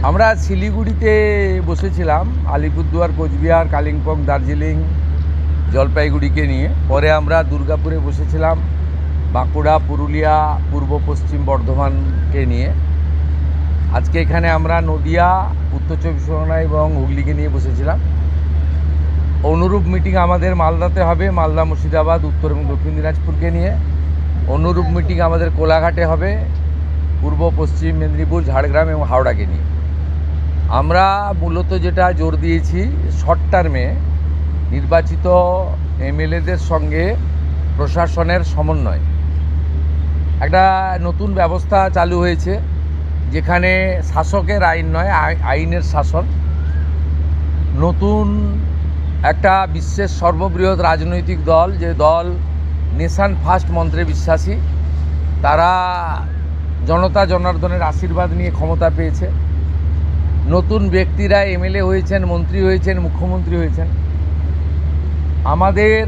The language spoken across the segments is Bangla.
আমরা শিলিগুড়িতে বসেছিলাম আলিপুরদুয়ার, কোচবিহার, কালিম্পং, দার্জিলিং, জলপাইগুড়িকে নিয়ে। পরে আমরা দুর্গাপুরে বসেছিলাম বাঁকুড়া, পুরুলিয়া, পূর্ব পশ্চিম বর্ধমানকে নিয়ে। আজকে এখানে আমরা নদিয়া, উত্তর চব্বিশ পরগনা এবং হুগলিকে নিয়ে বসেছিলাম। অনুরূপ মিটিং আমাদের মালদাতে হবে, মালদা, মুর্শিদাবাদ, উত্তর এবং দক্ষিণ দিনাজপুরকে নিয়ে। অনুরূপ মিটিং আমাদের কোলাঘাটে হবে, পূর্ব পশ্চিম মেদিনীপুর, ঝাড়গ্রাম এবং হাওড়াকে নিয়ে। আমরা মূলত যেটা জোর দিয়েছি, শর্ট টার্মে নির্বাচিত এমএলএদের সঙ্গে প্রশাসনের সমন্বয়। একটা নতুন ব্যবস্থা চালু হয়েছে, যেখানে শাসকের আইন নয়, আইনের শাসন। নতুন একটা বিশ্বের সর্ববৃহৎ রাজনৈতিক দল, যে দল নেশন ফার্স্ট মন্ত্রে বিশ্বাসী, তারা জনতা জনার্দনের আশীর্বাদ নিয়ে ক্ষমতা পেয়েছে। নতুন ব্যক্তিরা এমএলএ হয়েছেন, মন্ত্রী হয়েছেন, মুখ্যমন্ত্রী হয়েছেন। আমাদের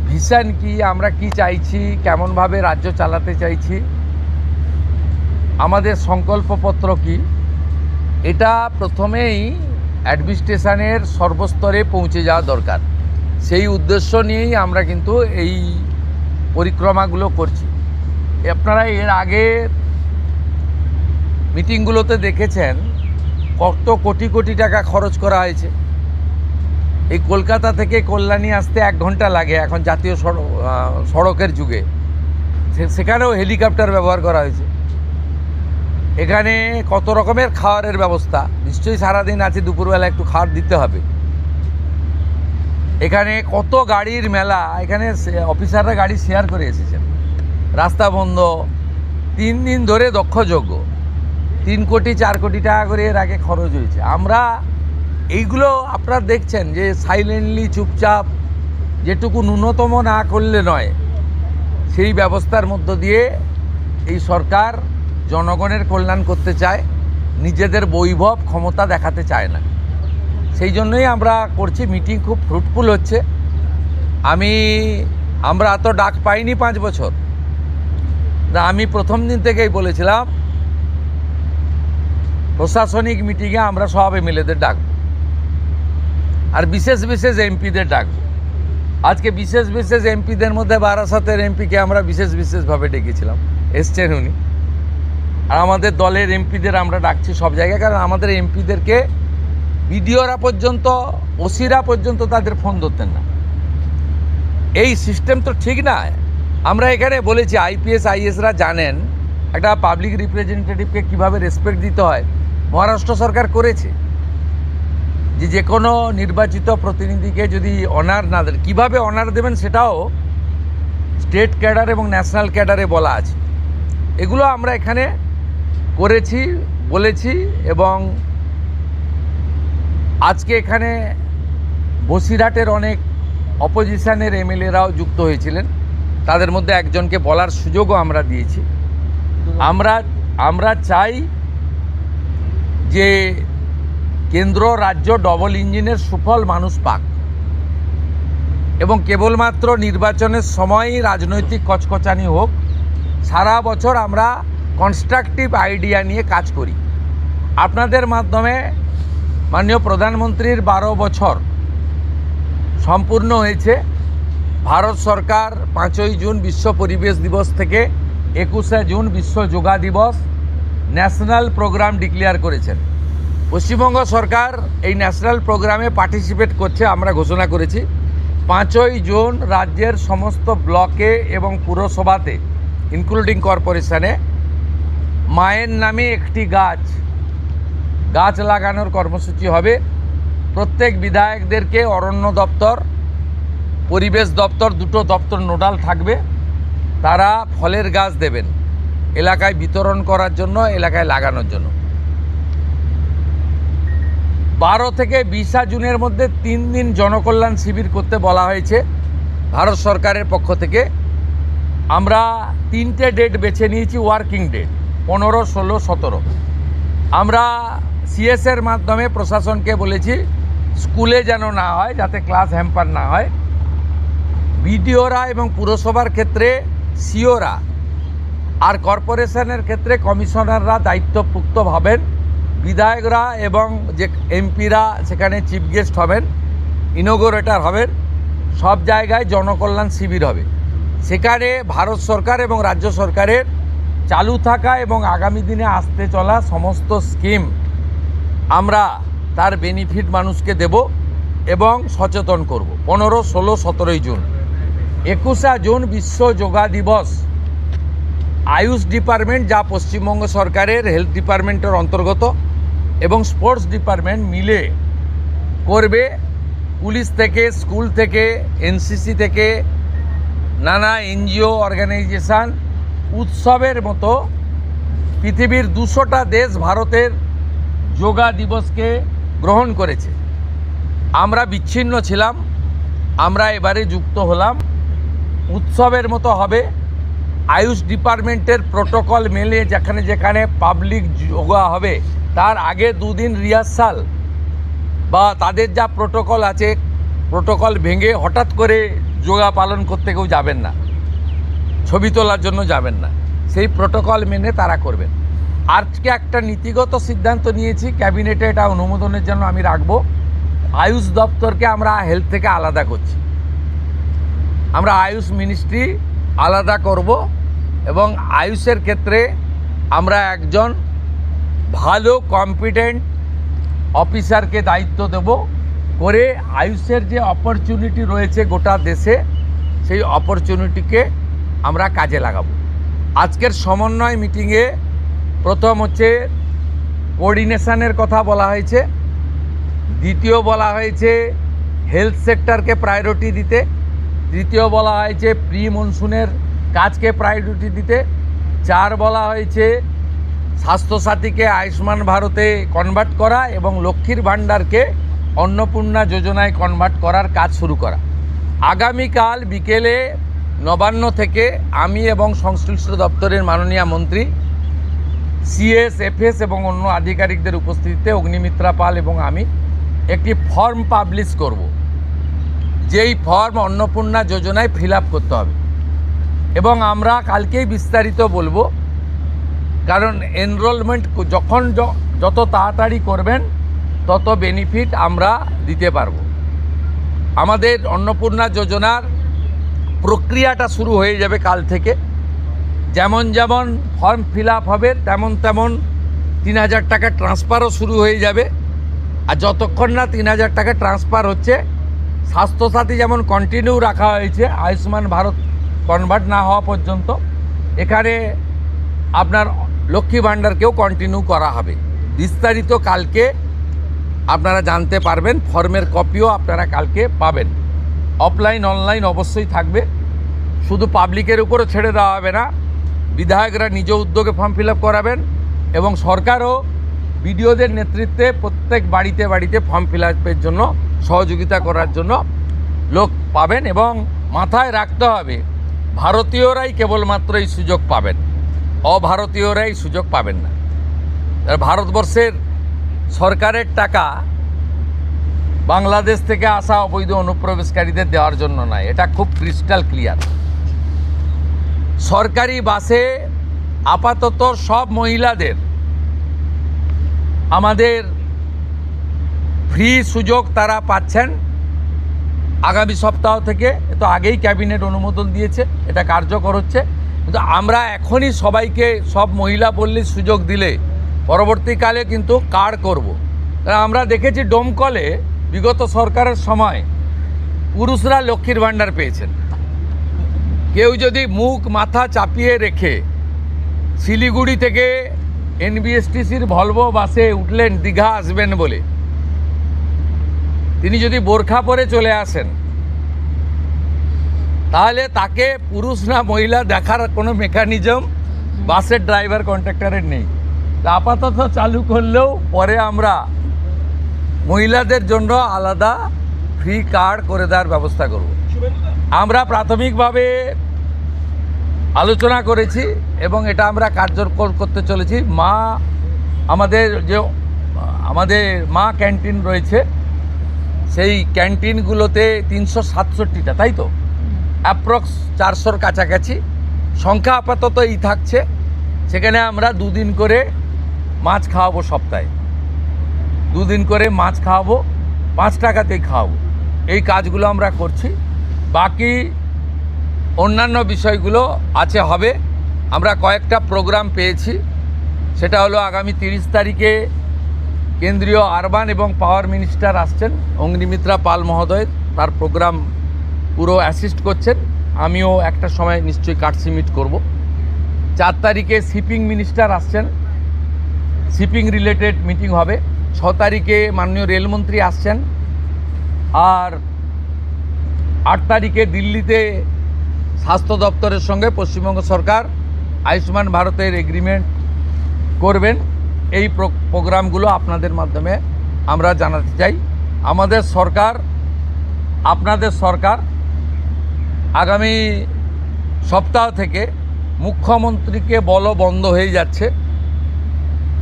ভিশন কি, আমরা কি চাইছি, কেমনভাবে রাজ্য চালাতে চাইছি, আমাদের সংকল্পপত্র কি, এটা প্রথমেই অ্যাডমিনিস্ট্রেশনের সর্বস্তরে পৌঁছে যাওয়া দরকার। সেই উদ্দেশ্য নিয়েই আমরা কিন্তু এই পরিক্রমাগুলো করছি। আপনারা এর আগে মিটিংগুলোতে দেখেছেন কত কোটি কোটি টাকা খরচ করা হয়েছে। এই কলকাতা থেকে কল্যাণী আসতে 1 ঘন্টা লাগে এখন জাতীয় সড়কের যুগে। সেখানেও হেলিকপ্টার ব্যবহার করা হয়েছে। এখানে কত রকমের খাবারের ব্যবস্থা, নিশ্চয়ই সারাদিন আছে, দুপুরবেলা একটু খাবার দিতে হবে। এখানে কত গাড়ির মেলা, এখানে অফিসাররা গাড়ি শেয়ার করে এসেছেন। রাস্তা বন্ধ, 3 দিন ধরে দক্ষযজ্ঞ, 3 কোটি 4 কোটি টাকা করে এর আগে খরচ হয়েছে। আমরা এইগুলো আপনারা দেখছেন যে সাইলেন্টলি, চুপচাপ, যেটুকু ন্যূনতম না করলে নয়, সেই ব্যবস্থার মধ্য দিয়ে এই সরকার জনগণের কল্যাণ করতে চায়, নিজেদের বৈভব ক্ষমতা দেখাতে চায় না। সেই জন্যই আমরা করছি। মিটিং খুব ফ্রুটফুল হচ্ছে। আমরা এত ডাক পাইনি 5 বছর। আমি প্রথম দিন থেকেই বলেছিলাম প্রশাসনিক মিটিংয়ে আমরা সব এমএলএদের ডাকবো, আর বিশেষ বিশেষ এমপিদের ডাকবো। আজকে বিশেষ বিশেষ এমপিদের মধ্যে বারাসাতের এমপিকে আমরা বিশেষভাবে ডেকেছিলাম, এসছেন উনি। আর আমাদের দলের এমপিদের আমরা ডাকছি সব জায়গায়, কারণ আমাদের এমপিদেরকে বিডিওরা পর্যন্ত, ওসিরা পর্যন্ত তাদের ফোন ধরতেন না। এই সিস্টেম তো ঠিক না। আমরা এখানে বলেছি আইপিএস আইএসরা জানেন একটা পাবলিক রিপ্রেজেন্টেটিভকে কীভাবে রেসপেক্ট দিতে হয়। মহারাষ্ট্র সরকার করেছে যে কোনো নির্বাচিত প্রতিনিধিকে যদি অনার না দেন, কীভাবে অনার দেবেন সেটাও স্টেট ক্যাডার এবং ন্যাশনাল ক্যাডারে বলা আছে। এগুলো আমরা এখানে করেছি, বলেছি। এবং আজকে এখানে বসিরহাটের অনেক অপোজিশনের এমএলএরাও যুক্ত হয়েছিলেন, তাদের মধ্যে একজনকে বলার সুযোগও আমরা দিয়েছি। আমরা চাই যে কেন্দ্র রাজ্য ডবল ইঞ্জিনের সুফল মানুষ পাক, এবং কেবলমাত্র নির্বাচনের সময়ই রাজনৈতিক কচকচানি হোক। সারা বছর আমরা কনস্ট্রাকটিভ আইডিয়া নিয়ে কাজ করি। আপনাদের মাধ্যমে মাননীয় প্রধানমন্ত্রীর 12 বছর সম্পূর্ণ হয়েছে। ভারত সরকার 5ই জুন বিশ্ব পরিবেশ দিবস থেকে 21শে জুন বিশ্ব যোগা দিবস ন্যাশনাল প্রোগ্রাম ডিক্লেয়ার করেছেন। পশ্চিমবঙ্গ সরকার এই ন্যাশনাল প্রোগ্রামে পার্টিসিপেট করছে, আমরা ঘোষণা করেছি। 5ই জুন রাজ্যের সমস্ত ব্লকে এবং পুরসভাতে, ইনক্লুডিং কর্পোরেশনে, মায়ের নামে একটি গাছ লাগানোর কর্মসূচি হবে। প্রত্যেক বিধায়কদেরকে অরণ্য দপ্তর, পরিবেশ দপ্তর, দুটো দপ্তর নোডাল থাকবে। তারা ফলের গাছ দেবেন এলাকায় বিতরণ করার জন্য, এলাকায় লাগানোর জন্য। 12 থেকে 20 জুনের মধ্যে 3 দিন জনকল্যাণ শিবির করতে বলা হয়েছে ভারত সরকারের পক্ষ থেকে। আমরা 3টে ডেট বেছে নিয়েছি, ওয়ার্কিং ডেট 15, 16, 17। আমরা সিএসের মাধ্যমে প্রশাসনকে বলেছি স্কুলে যেন না হয়, যাতে ক্লাস হ্যাম্পার না হয়। বিডিওরা এবং পুরসভার ক্ষেত্রে সিওরা, আর কর্পোরেশনের ক্ষেত্রে কমিশনাররা দায়িত্বপ্রাপ্ত হবেন বিধায়করা এবং যে এমপিরা সেখানে চিফ গেস্ট হবেন, ইনোগোরেটর হবেন, সব জায়গায় জনকল্যাণ শিবির হবে। সেখানে ভারত সরকার এবং রাজ্য সরকারের চালু থাকা এবং আগামী দিনে আসতে চলা সমস্ত স্কিম আমরা তার বেনিফিট মানুষকে দেব এবং সচেতন করব। 15, 16, 17 জুন, 21শে জুন বিশ্ব যোগা দিবস। আয়ুষ ডিপার্টমেন্ট, যা পশ্চিমবঙ্গ সরকারের হেলথ ডিপার্টমেন্টের অন্তর্গত, এবং স্পোর্টস ডিপার্টমেন্ট মিলে করবে। পুলিশ থেকে, স্কুল থেকে, এনসিসি থেকে, নানা এনজিও অর্গানাইজেশান, উৎসবের মতো পৃথিবীর 200টা দেশ ভারতের যোগা দিবসকে গ্রহণ করেছে। আমরা বিচ্ছিন্ন ছিলাম, আমরা এবারে যুক্ত হলাম। উৎসবের মতো হবে। আয়ুষ ডিপার্টমেন্টের প্রোটোকল মেলে যেখানে যেখানে পাবলিক যোগা হবে তার আগে 2 দিন রিহার্সাল বা তাদের যা প্রোটোকল আছে, প্রোটোকল ভেঙে হঠাৎ করে যোগা পালন করতে কেউ যাবেন না, ছবি তোলার জন্য যাবেন না, সেই প্রোটোকল মেনে তারা করবেন। আজকে একটা নীতিগত সিদ্ধান্ত নিয়েছি, ক্যাবিনেটে এটা অনুমোদনের জন্য আমি রাখবো। আয়ুষ দপ্তরকে আমরা হেলথ থেকে আলাদা করছি, আমরা আয়ুষ মিনিস্ট্রি আলাদা করব এবং আয়ুষের ক্ষেত্রে আমরা একজন ভালো কম্পিটেন্ট অফিসারকে দায়িত্ব দেব করে আয়ুষের যে অপরচুনিটি রয়েছে গোটা দেশে, সেই অপরচুনিটিকে আমরা কাজে লাগাবো। আজকের সমন্বয় মিটিংয়ে প্রথম হচ্ছে কোঅর্ডিনেশনের কথা বলা হয়েছে, দ্বিতীয় বলা হয়েছে হেলথ সেক্টরকে প্রায়োরিটি দিতে, তৃতীয় বলা হয়েছে প্রি মনসুনের কাজকে প্রায়োরিটি দিতে, 4 বলা হয়েছে স্বাস্থ্যসাথীকে আয়ুষ্মান ভারতে কনভার্ট করা এবং লক্ষ্মীর ভাণ্ডারকে অন্নপূর্ণা যোজনায় কনভার্ট করার কাজ শুরু করা। আগামীকাল বিকেলে নবান্ন থেকে আমি এবং সংশ্লিষ্ট দপ্তরের মাননীয় মন্ত্রী, সিএস, এফএস এবং অন্য আধিকারিকদের উপস্থিতিতে অগ্নিমিত্রা পাল এবং আমি একটি ফর্ম পাবলিশ করব, যেই ফর্ম অন্নপূর্ণা যোজনায় ফিল আপ করতে হবে এবং আমরা কালকেই বিস্তারিত বলবো। কারণ এনরোলমেন্ট যখন যত তাড়াতাড়ি করবেন তত বেনিফিট আমরা দিতে পারবো। আমাদের অন্নপূর্ণা যোজনার প্রক্রিয়াটা শুরু হয়ে যাবে কাল থেকে। যেমন যেমন ফর্ম ফিল আপ হবে তেমন তেমন 3000 টাকা ট্রান্সফারও শুরু হয়ে যাবে। আর যতক্ষণ না 3000 টাকা ট্রান্সফার হচ্ছে, স্বাস্থ্যসাথী যেমন কন্টিনিউ রাখা হয়েছে আয়ুষ্মান ভারত কনভার্ট না হওয়া পর্যন্ত, এখানে আপনার লক্ষ্মী ভাণ্ডারকেও কন্টিনিউ করা হবে। বিস্তারিত কালকে আপনারা জানতে পারবেন, ফর্মের কপিও আপনারা কালকে পাবেন। অফলাইন অনলাইন অবশ্যই থাকবে, শুধু পাবলিকের উপরও ছেড়ে দেওয়া হবে না, বিধায়করা নিজ উদ্যোগে ফর্ম ফিল আপ করাবেন এবং সরকারও বিডিওদের নেতৃত্বে প্রত্যেক বাড়িতে বাড়িতে ফর্ম ফিল আপের জন্য সহযোগিতা করার জন্য লোক পাবেন। এবং মাথায় রাখতে হবে, ভারতীয়রাই কেবলমাত্র এই সুযোগ পাবেন, অভারতীয়রাই সুযোগ পাবেন না। ভারতবর্ষের সরকারের টাকা বাংলাদেশ থেকে আসা অবৈধ অনুপ্রবেশকারীদের দেওয়ার জন্য নয়, এটা খুব ক্রিস্টাল ক্লিয়ার। সরকারি বাসে আপাতত সব মহিলাদের আমাদের ফ্রি সুযোগ তারা পাচ্ছেন আগামী সপ্তাহ থেকে। তো আগেই ক্যাবিনেট অনুমোদন দিয়েছে, এটা কার্যকর হচ্ছে। কিন্তু আমরা এখনই সবাইকে, সব মহিলা বললেই সুযোগ দিলে পরবর্তীকালে কিন্তু কার্ড করব। আমরা দেখেছি ডোমকলে বিগত সরকারের সময় পুরুষরা লক্ষ্মীর ভাণ্ডার পেয়েছেন। কেউ যদি মুখ মাথা চাপিয়ে রেখে শিলিগুড়ি থেকে এনবিএসটিসির ভলভো বাসে উঠলেন দীঘা আসবেন বলে, তিনি যদি বোরখা পরে চলে আসেন তাহলে তাকে পুরুষ না মহিলা দেখার কোনো মেকানিজম বাসের ড্রাইভার কন্ট্রাক্টরের নেই। আপাতত চালু করলেও পরে আমরা মহিলাদের জন্য আলাদা ফ্রি কার্ড করে দেওয়ার ব্যবস্থা করব। আমরা প্রাথমিকভাবে আলোচনা করেছি এবং এটা আমরা কার্যকর করতে চলেছি। আমাদের মা ক্যান্টিন রয়েছে, সেই ক্যান্টিনগুলোতে 367টা, তাই তো অ্যাপ্রক্স 400-র কাছাকাছি সংখ্যা আপাতত এই থাকছে। সেখানে আমরা 2 দিন করে মাছ খাওয়াবো সপ্তাহে। 2 দিন করে মাছ খাওয়াবো, 5 টাকাতেই খাওয়াবো। এই কাজগুলো আমরা করছি। বাকি অন্যান্য বিষয়গুলো আছে, হবে। আমরা কয়েকটা প্রোগ্রাম পেয়েছি। সেটা হলো আগামী 30 তারিখে কেন্দ্রীয় আরবান এবং পাওয়ার মিনিস্টার আসছেন, অগ্নিমিত্রা পাল মহোদয়। তার প্রোগ্রাম পুরো অ্যাসিস্ট করছেন। আমিও একটা সময় নিশ্চয়ই কাটসি মিট করব। 4 তারিখে শিপিং মিনিস্টার আসছেন, শিপিং রিলেটেড মিটিং হবে। 6 তারিখে মাননীয় রেলমন্ত্রী আসছেন। আর 8 তারিখে দিল্লিতে স্বাস্থ্য দপ্তরের সঙ্গে পশ্চিমবঙ্গ সরকার আয়ুষ্মান ভারতের এগ্রিমেন্ট করবেন। এই প্রোগ্রামগুলো আপনাদের মাধ্যমে আমরা জানাতে চাই। আমাদের সরকার, আপনাদের সরকার আগামী সপ্তাহ থেকে মুখ্যমন্ত্রীকে বলো বন্ধ হয়ে যাচ্ছে।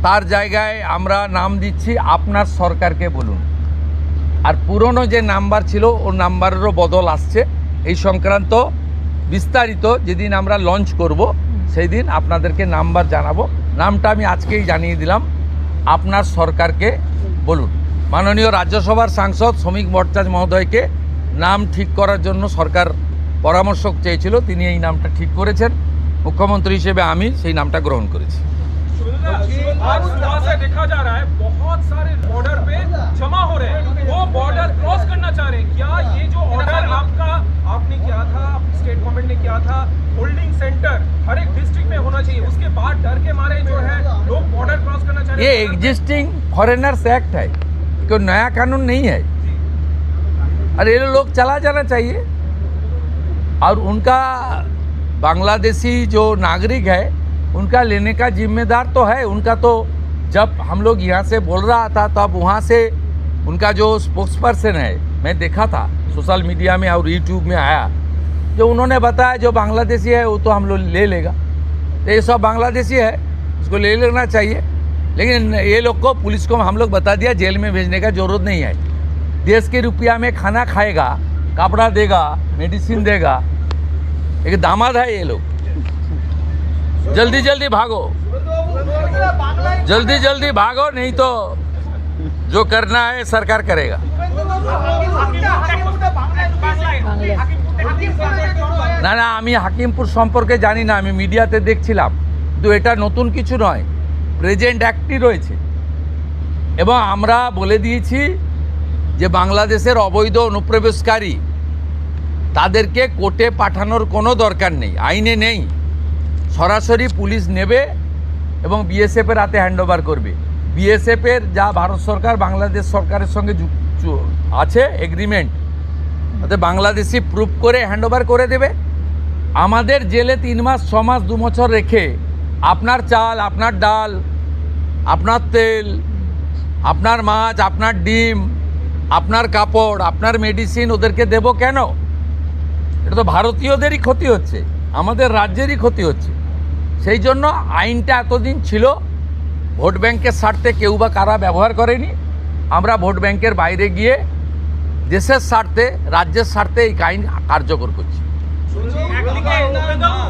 তার জায়গায় আমরা নাম দিচ্ছি আপনার সরকারকে বলুন। আর পুরনো যে নাম্বার ছিল ও নাম্বারেরও বদল আসছে। এই সংক্রান্ত বিস্তারিত যেদিন আমরা লঞ্চ করব সেই দিন আপনাদেরকে নাম্বার জানাবো। নামটা আমি আজকেই জানিয়ে দিলাম, আপনার সরকারকে বলুন। মাননীয় রাজ্যসভার সাংসদ শ্রমিক ভট্টাচার্য মহোদয়কে নাম ঠিক করার জন্য সরকার পরামর্শ চেয়েছিল, তিনি এই নামটা ঠিক করেছেন। মুখ্যমন্ত্রী হিসেবে আমি সেই নামটা গ্রহণ করেছি। आज सुबह से देखा जा रहा है बहुत सारे बॉर्डर पे जमा हो रहे हैं, वो बॉर्डर क्रॉस करना चाह रहे हैं। क्या ये जो ऑर्डर आपने किया था, स्टेट गवर्नमेंट ने किया था, होल्डिंग सेंटर हर एक डिस्ट्रिक्ट में होना चाहिए, उसके बाद डर के मारे जो है लोग बॉर्डर क्रॉस करना चाह रहे हैं? ये एग्जिस्टिंग फॉरेनर्स एक्ट है, कोई नया कानून नहीं है। और ये लोग चला जाना चाहिए। और उनका बांग्लादेशी जो नागरिक है उनका लेने का जिम्मेदार तो है उनका। तो जब हम लोग यहाँ से बोल रहा था तब वहाँ से उनका जो स्पोक्स पर्सन है, मैं देखा था सोशल मीडिया में और यूट्यूब में आया, जो उन्होंने बताया जो बांग्लादेशी है वो तो हम लोग ले लेगा। तो ये सब बांग्लादेशी है, उसको ले लेना चाहिए। लेकिन ये लोग को, पुलिस को हम लोग बता दिया जेल में भेजने का ज़रूरत नहीं है। देश के रुपया में खाना खाएगा, कपड़ा देगा, मेडिसिन देगा। एक दामाद है ये लोग। जल्दी जल्दी भागो, जल्दी जल्दी भागो, नहीं तो जो करना है सरकार करेगा। না না, আমি হাকিমপুর সম্পর্কে জানি না, আমি মিডিয়াতে দেখছিলাম। কিন্তু এটা নতুন কিছু নয়, প্রেজেন্ট অ্যাক্টই রয়েছে। এবং আমরা বলে দিয়েছি যে বাংলাদেশের অবৈধ অনুপ্রবেশকারী তাদেরকে কোর্টে পাঠানোর কোনো দরকার নেই, আইনে নেই। সরাসরি পুলিশ নেবে এবং বিএসএফের হাতে হ্যান্ডওভার করবে। বিএসএফের যা ভারত সরকার বাংলাদেশ সরকারের সঙ্গে আছে এগ্রিমেন্ট, তাতে বাংলাদেশি প্রুফ করে হ্যান্ডওভার করে দেবে। আমাদের জেলে 3 মাস 6 মাস 2 বছর রেখে আপনার চাল, আপনার ডাল, আপনার তেল, আপনার মাছ, আপনার ডিম, আপনার কাপড়, আপনার মেডিসিন ওদেরকে দেব কেন? এটা তো ভারতীয়দেরই ক্ষতি হচ্ছে, আমাদের রাজ্যেরই ক্ষতি হচ্ছে। সেই জন্য আইনটা এতদিন ছিল ভোট ব্যাংকের স্বার্থে কেউ বা কারা ব্যবহার করেনি। আমরা ভোট ব্যাংকের বাইরে গিয়ে দেশের স্বার্থে, রাজ্যের স্বার্থে এই আইন কার্যকর করছি।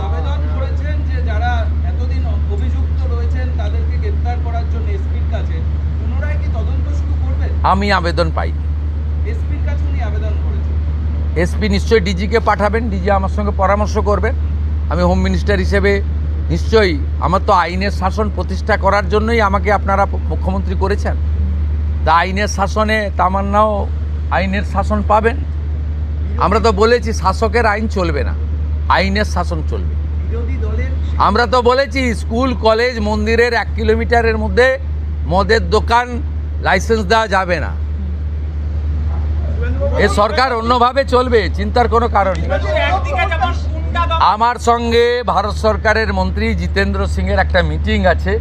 আবেদন করেছেন যে যারা এতদিন অভিযুক্ত রয়েছেন তাদেরকে গ্রেফতার করার জন্য এসপির কাছে, পুনরায় কি তদন্ত শুরু করবেন? আমি আবেদন পাই, এসপির কাছে উনি আবেদন করেছেন। এসপি নিশ্চয়ই ডিজিকে পাঠাবেন, ডিজি আমার সঙ্গে পরামর্শ করবেন। আমি হোম মিনিস্টার হিসেবে নিশ্চয়ই, আমার তো আইনের শাসন প্রতিষ্ঠা করার জন্যই আমাকে আপনারা মুখ্যমন্ত্রী করেছেন। তা আইনের শাসনে তামান্নাও আইনের শাসন পাবেন। আমরা তো বলেছি শাসকের আইন চলবে না, আইনের শাসন চলবে। বিরোধী দলের আমরা তো বলেছি স্কুল, কলেজ, মন্দিরের 1 কিলোমিটারের মধ্যে মদের দোকান লাইসেন্স দেওয়া যাবে না। এ সরকার অন্যভাবে চলবে, চিন্তার কোনো কারণ নেই। আমার সঙ্গে ভারত সরকারের মন্ত্রী জিতেন্দ্র সিংয়ের একটা মিটিং আছে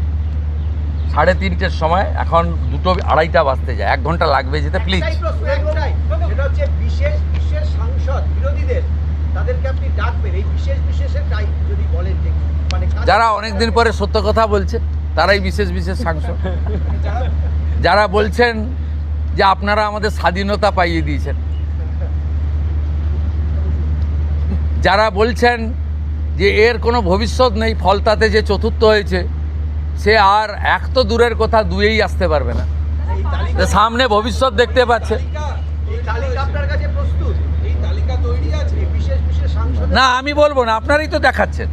3:30টার সময়। এখন 2:30 বাজতে যায়, 1 ঘন্টা লাগবে যেতে। প্লিজ, সেটা হচ্ছে বিশেষ বিশেষ সাংসদ বিরোধীদের, তাদেরকে আপনি ডাকবেন এই বিশেষ বিশেষের টাইপ যদি বলেন যে মানে যারা অনেক দিন পরে সত্য কথা বলছে তারাই বিশেষ বিশেষ সাংসদ। যারা বলছেন যে আপনারা আমাদের স্বাধীনতা পাইয়ে দিয়েছেন, যারা বলছেন যে এর কোনো ভবিষ্যৎ নেই, ফলতাতে যে চতুর্থ হয়েছে সে আর 1 তো দূরের কথা 2-এই আসতে পারবে না। যে সামনে ভবিষ্যৎ দেখতে পাচ্ছে। এই তালিকা আপনার কাছে প্রস্তুত? এই তালিকা তৈরি আছে। এই বিশেষ বিশেষ সাংসদ না আমি বলবো না, আপনারাই তো দেখাচ্ছেন।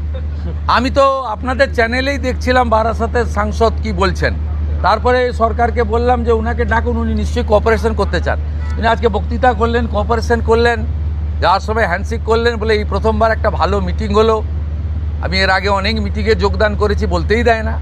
আমি তো আপনাদের চ্যানেলেই দেখছিলাম বারাসাতের সাংসদ কি বলছেন, তারপরে সরকারকে বললাম যে উনাকে ডাকুন, উনি নিশ্চয়ই কোঅপারেশন করতে চান। উনি আজকে বক্তৃতা করলেন, কোঅপারেশন করলেন, যাওয়ার সময় হ্যান্ডশেক করলেন, বলে এই প্রথমবার একটা ভালো মিটিং হলো। আমি এর আগে অনেক মিটিংয়ে যোগদান করেছি, বলতেই দেয় না।